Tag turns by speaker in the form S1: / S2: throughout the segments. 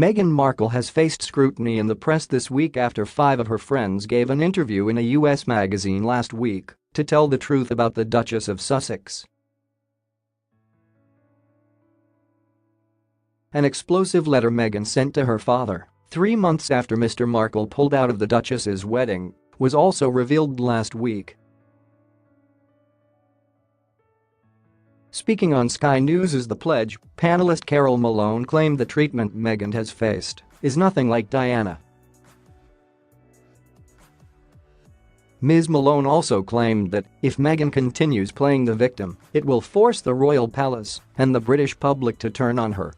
S1: Meghan Markle has faced scrutiny in the press this week after 5 of her friends gave an interview in a US magazine last week to tell the truth about the Duchess of Sussex. An explosive letter Meghan sent to her father 3 months after Mr Markle pulled out of the Duchess's wedding was also revealed last week. Speaking on Sky News' The Pledge, panellist Carole Malone claimed the treatment Meghan has faced is nothing like Diana. Ms. Malone also claimed that if Meghan continues playing the victim, it will force the royal palace and the British public to turn on her.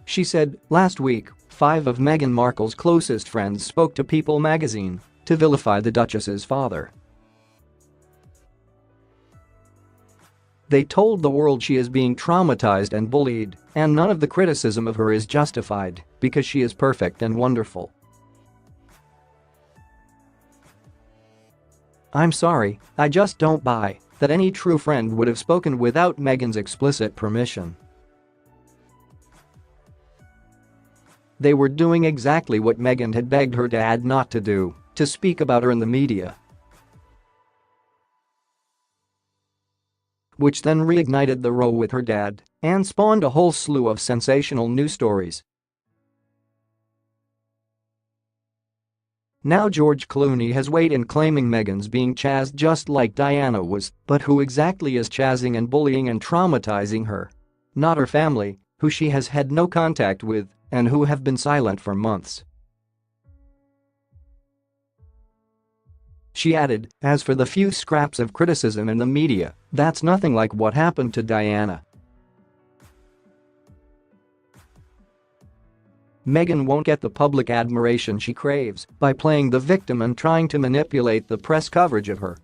S1: She said, last week, 5 of Meghan Markle's closest friends spoke to People magazine to vilify the Duchess's father. They told the world she is being traumatized and bullied, and none of the criticism of her is justified because she is perfect and wonderful. I'm sorry, I just don't buy that any true friend would have spoken without Meghan's explicit permission. They were doing exactly what Meghan had begged her dad not to do, to speak about her in the media. Which then reignited the row with her dad and spawned a whole slew of sensational news stories. Now George Clooney has weighed in claiming Meghan's being chased just like Diana was, but who exactly is chasing and bullying and traumatizing her? Not her family, who she has had no contact with and who have been silent for months. She added, as for the few scraps of criticism in the media, that's nothing like what happened to Diana. Meghan won't get the public admiration she craves by playing the victim and trying to manipulate the press coverage of her.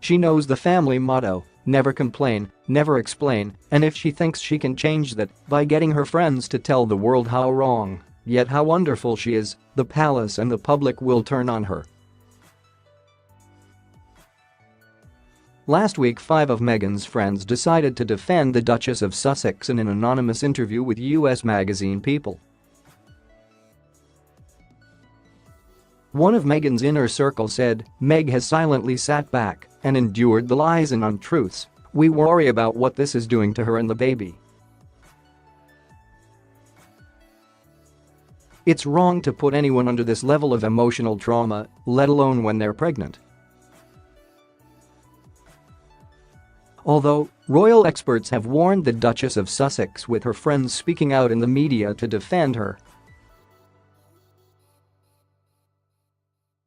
S1: She knows the family motto, never complain, never explain, and if she thinks she can change that by getting her friends to tell the world how wrong, yet how wonderful she is, the palace and the public will turn on her. Last week 5 of Meghan's friends decided to defend the Duchess of Sussex in an anonymous interview with US magazine People. One of Meghan's inner circle said, Meg has silently sat back and endured the lies and untruths. We worry about what this is doing to her and the baby. It's wrong to put anyone under this level of emotional trauma, let alone when they're pregnant. Although, royal experts have warned the Duchess of Sussex with her friends speaking out in the media to defend her.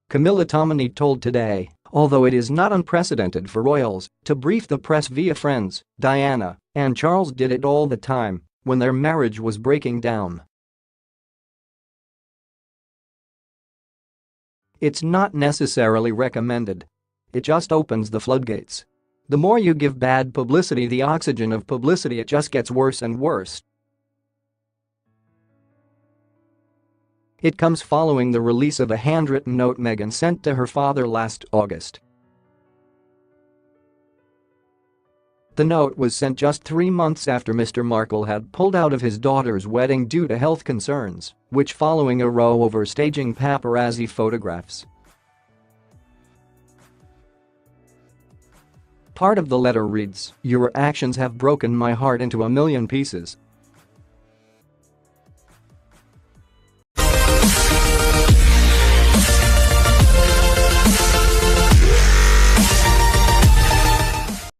S1: Camilla Tominey told Today, although it is not unprecedented for royals to brief the press via friends, Diana and Charles did it all the time when their marriage was breaking down. It's not necessarily recommended. It just opens the floodgates. The more you give bad publicity the oxygen of publicity, it just gets worse and worse. It comes following the release of a handwritten note Meghan sent to her father last August. The note was sent just 3 months after Mr Markle had pulled out of his daughter's wedding due to health concerns, which following a row over staging paparazzi photographs. Part of the letter reads, "Your actions have broken my heart into a million pieces.